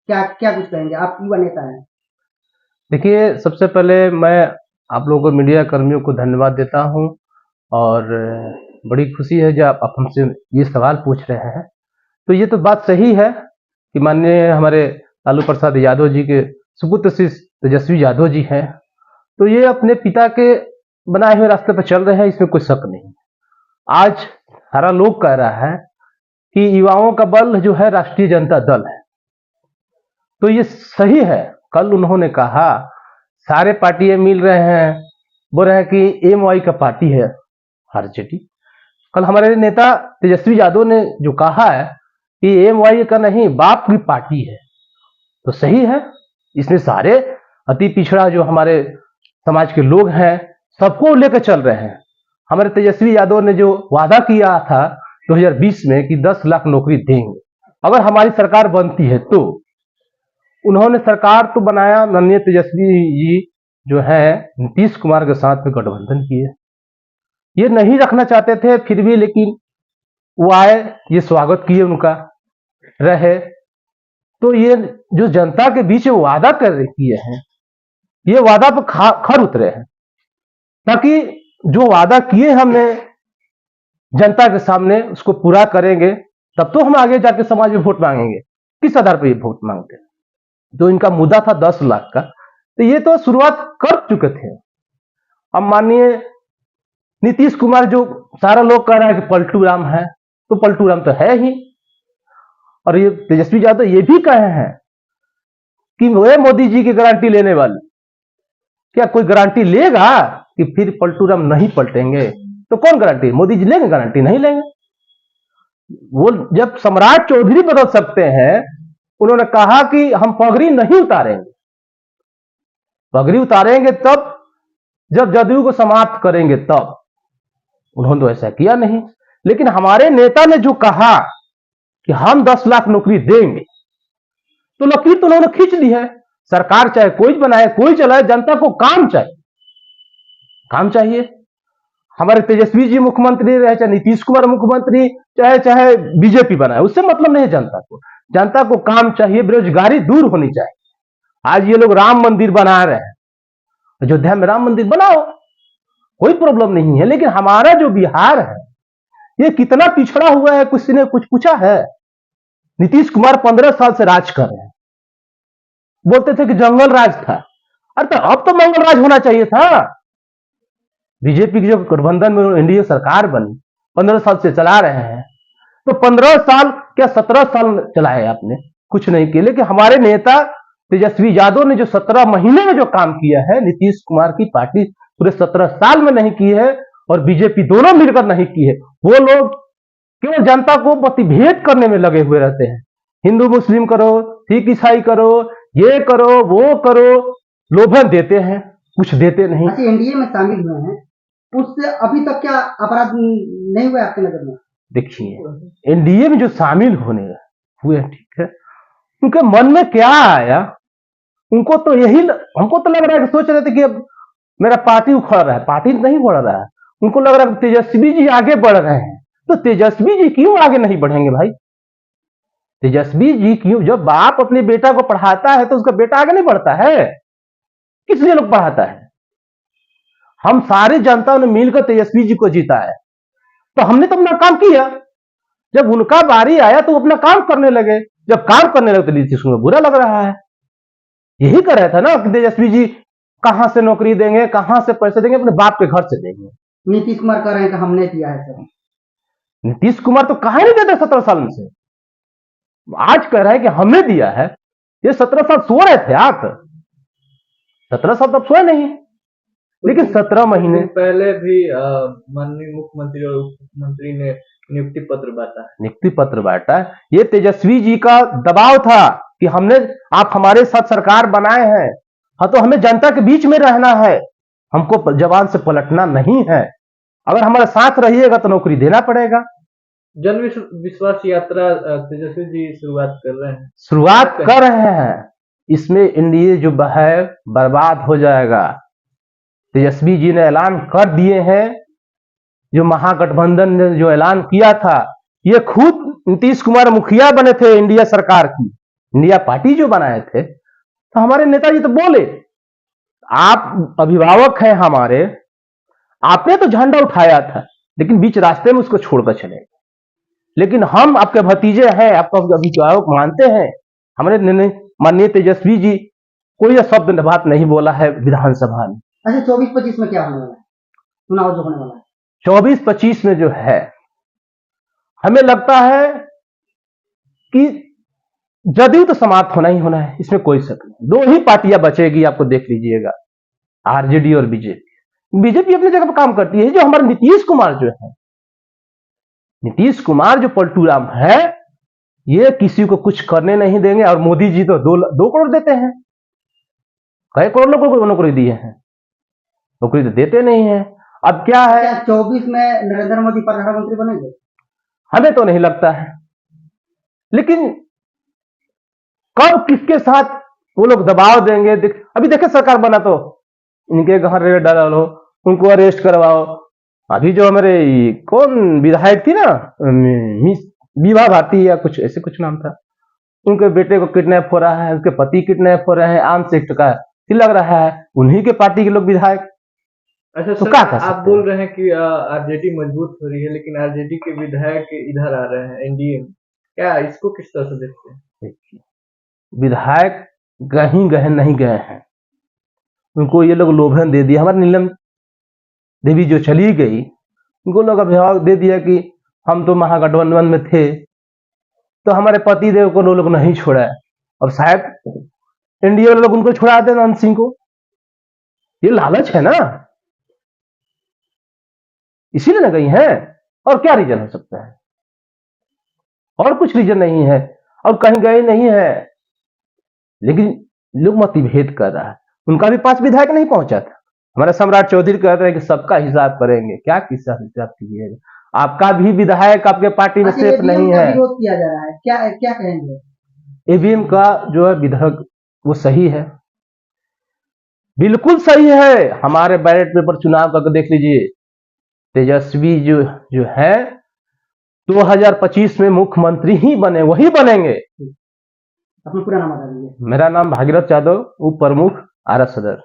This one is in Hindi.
क्या क्या कुछ कहेंगे? आप युवा नेता हैं। देखिए, सबसे पहले मैं आप लोगों को, मीडिया कर्मियों को धन्यवाद देता हूं। और बड़ी खुशी है जो आप हमसे ये सवाल पूछ रहे हैं। तो ये तो बात सही है कि माननीय हमारे लालू प्रसाद यादव जी के सुपुत्र श्री तेजस्वी यादव जी हैं, तो ये अपने पिता के बनाए हुए रास्ते पर चल रहे हैं, इसमें कोई शक नहीं। आज सारा लोग कह रहा है कि युवाओं का बल जो है राष्ट्रीय जनता दल है, तो ये सही है। कल उन्होंने कहा सारे पार्टियां मिल रहे हैं, बोल रहे हैं कि एम वाई का पार्टी है आरजेडी। कल हमारे नेता तेजस्वी यादव ने जो कहा है कि एम वाई का नहीं, बाप की पार्टी है, तो सही है। इसमें सारे अति पिछड़ा जो हमारे समाज के लोग हैं सबको लेकर चल रहे हैं। हमारे तेजस्वी यादव ने जो वादा किया था 2020 में कि 10 लाख नौकरी देंगे, अगर हमारी सरकार बनती है तो। उन्होंने सरकार तो बनाया, माननीय तेजस्वी जी जो है नीतीश कुमार के साथ में गठबंधन किए। ये नहीं रखना चाहते थे फिर भी, लेकिन वो आए, ये स्वागत किए उनका, रहे। तो ये जो जनता के बीच में वादा कर किए हैं, ये वादा पर खर उतरे हैं, ताकि जो वादा किए हमने जनता के सामने उसको पूरा करेंगे, तब तो हम आगे जाके समाज में वोट मांगेंगे। किस आधार पर ये वोट मांगते हैं? जो इनका मुद्दा था 10 लाख का, तो ये तो शुरुआत कर चुके थे। अब माननीय नीतीश कुमार, जो सारा लोग कह रहा है कि पलटू राम है, तो पलटू राम तो है ही। और ये तेजस्वी यादव ये भी कहे हैं कि वे मोदी जी की गारंटी लेने वाले, क्या कोई गारंटी लेगा कि फिर पलटू राम नहीं पलटेंगे? तो कौन गारंटी? मोदी जी लेंगे गारंटी? नहीं लेंगे। वो जब सम्राट चौधरी बदल सकते हैं, उन्होंने कहा कि हम पगड़ी नहीं उतारेंगे। पगड़ी उतारेंगे तब जब जदयू को समाप्त करेंगे तब। उन्होंने तो ऐसा किया नहीं। लेकिन हमारे नेता ने जो कहा कि हम 10 लाख नौकरी देंगे, तो लकीर तो उन्होंने खींच दी है। सरकार चाहे कोई बनाए कोई चलाए, जनता को काम चाहिए, काम चाहिए। हमारे तेजस्वी जी मुख्यमंत्री रहे, चाहे नीतीश कुमार मुख्यमंत्री, चाहे चाहे बीजेपी बनाए, उससे मतलब नहीं है जनता को। जनता को काम चाहिए, बेरोजगारी दूर होनी चाहिए। आज ये लोग राम मंदिर बना रहे हैं, अयोध्या में राम मंदिर बनाओ, कोई प्रॉब्लम नहीं है। लेकिन हमारा जो बिहार है, ये कितना पिछड़ा हुआ है, किसी ने कुछ पूछा है? नीतीश कुमार 15 साल से राज कर रहे हैं, बोलते थे कि जंगल राज था। अरे तो अब तो मंगल राज होना चाहिए था। बीजेपी की जो गठबंधन में एनडीए सरकार बनी, 15 साल से चला रहे हैं, तो 15 साल क्या 17 साल चलाए आपने? कुछ नहीं किया। लेकिन हमारे नेता तेजस्वी यादव ने जो 17 महीने में जो काम किया है, नीतीश कुमार की पार्टी पूरे 17 साल में नहीं की है, और बीजेपी दोनों मिलकर नहीं की है। वो लोग केवल जनता को मतभेद करने में लगे हुए रहते हैं। हिंदू मुस्लिम करो, सिख ईसाई करो, ये करो वो करो, लोभन देते हैं, कुछ देते नहीं। अच्छा, एनडीए में शामिल हुए हैं, उससे अभी तक क्या अपराध नहीं हुआ आपकी नजर में? देखिए, एनडीए में जो शामिल होने हुए, ठीक है, उनके मन में क्या आया? उनको तो यही, हमको तो लग रहा है कि सोच रहे थे कि अब मेरा पार्टी उखड़ रहा है। पार्टी नहीं बढ़ रहा है, उनको लग रहा है कि तेजस्वी जी आगे बढ़ रहे हैं। तो तेजस्वी जी क्यों आगे नहीं बढ़ेंगे भाई? तेजस्वी जी क्यों? जब बाप अपने बेटा को पढ़ाता है तो उसका बेटा आगे नहीं बढ़ता है? किस लिए लोग पढ़ाता है? हम सारी जनता ने मिलकर तेजस्वी जी को जीता है, तो हमने तो अपना काम किया। जब उनका बारी आया तो वो अपना काम करने लगे। जब काम करने लगे तो नीतीश कुमार बुरा लग रहा है। यही कर रहा था ना कि तेजस्वी जी कहां से नौकरी देंगे, कहां से पैसे देंगे? अपने बाप के घर से देंगे। नीतीश कुमार कह रहे हैं कि हमने दिया है सर। नीतीश कुमार तो कहा नहीं देते 17 साल में से, आज कह रहा है कि हमने दिया है। ये 17 साल सो रहे थे आप? 17 साल तब सोए नहीं, लेकिन 17 महीने पहले भी माननीय मुख्यमंत्री और उप मुख्यमंत्री ने नियुक्ति पत्र बांटा। ये तेजस्वी जी का दबाव था कि हमने, आप हमारे साथ सरकार बनाए हैं, हाँ, तो हमें जनता के बीच में रहना है, हमको जवान से पलटना नहीं है। अगर हमारे साथ रहिएगा तो नौकरी देना पड़ेगा। जन विश्वास यात्रा तेजस्वी जी शुरुआत कर रहे हैं। इसमें एनडीए जो है बर्बाद हो जाएगा। तेजस्वी जी ने ऐलान कर दिए हैं, जो महागठबंधन ने जो ऐलान किया था, ये खुद नीतीश कुमार मुखिया बने थे इंडिया सरकार की, इंडिया पार्टी जो बनाए थे, तो हमारे नेताजी तो बोले, आप अभिभावक हैं हमारे, आपने तो झंडा उठाया था, लेकिन बीच रास्ते में उसको छोड़कर चले गए। लेकिन हम आपके भतीजे हैं, आपका अभिभावक मानते हैं। हमारे माननीय तेजस्वी जी कोई शब्द बात नहीं बोला है विधानसभा में। अच्छा 24-25 में क्या होने वाला है, चुनाव जो होने वाला है? 24-25 में जो है, हमें लगता है कि जदयू तो समाप्त होना ही होना है, इसमें कोई शक नहीं। दो ही पार्टियां बचेगी, आपको देख लीजिएगा, आरजेडी और बीजेपी। बीजेपी अपनी जगह पर काम करती है। जो हमारे नीतीश कुमार जो है, नीतीश कुमार जो पलटूराम है, ये किसी को कुछ करने नहीं देंगे। और मोदी जी तो 2 करोड़ देते हैं, कई करोड़ लोगों को नौकरी दिए हैं, नौकरी तो देते नहीं है। अब क्या है, क्या 24 में नरेंद्र मोदी प्रधानमंत्री बनेंगे? हमें तो नहीं लगता है, लेकिन कब किसके साथ वो लोग दबाव देंगे। अभी देखे सरकार बना तो इनके घर रेड डालो, उनको अरेस्ट करवाओ। अभी जो हमारे कौन विधायक थी ना, विभा भारती या कुछ ऐसे कुछ नाम था, उनके बेटे को किडनैप हो रहा है, उसके पति किडनैप हो रहे हैं, आर्म्स एक्ट का लग रहा है, उन्हीं के पार्टी के लोग विधायक। अच्छा तो सर, क्या कर सकते आप बोल रहे हैं कि आरजेडी मजबूत हो रही है, लेकिन आरजेडी के विधायक इधर आ रहे हैं एनडीए में, क्या इसको किस तरह से देखते हैं? देखिए, विधायक कहीं गए नहीं गए हैं, उनको ये लोग लोभन दे दिया। हमारी नीलम देवी जो चली गई, उनको लोग अभिभावक दे दिया कि हम तो महागठबंधन में थे, तो हमारे पति देव को लोग नहीं छोड़ा। अब शायद एनडीए वाले लोग उनको छुड़ा दे, अनंत सिंह को। ये लालच है ना, इसीलिए ना गई है। और क्या रीजन हो सकता है? और कुछ रीजन नहीं है, और कहीं गए नहीं है। लेकिन लोग मतभेद कर रहा है। उनका भी 5 विधायक नहीं पहुंचा था। हमारा सम्राट चौधरी कह रहे हैं कि सबका हिसाब करेंगे। क्या किसका हिसाब कीजिएगा? आपका भी विधायक आपके पार्टी में सेफ नहीं है। विरोध किया जा रहा है, क्या क्या कहेंगे? ईवीएम का जो है विधेयक वो सही है, बिल्कुल सही है। हमारे बैलेट पेपर चुनाव करके देख लीजिए, तेजस्वी जो है 2025 में मुख्यमंत्री ही बने, वही बनेंगे। अपना पूरा नाम बता दीजिए। मेरा नाम भागीरथ यादव, उप प्रमुख आरएस सदर।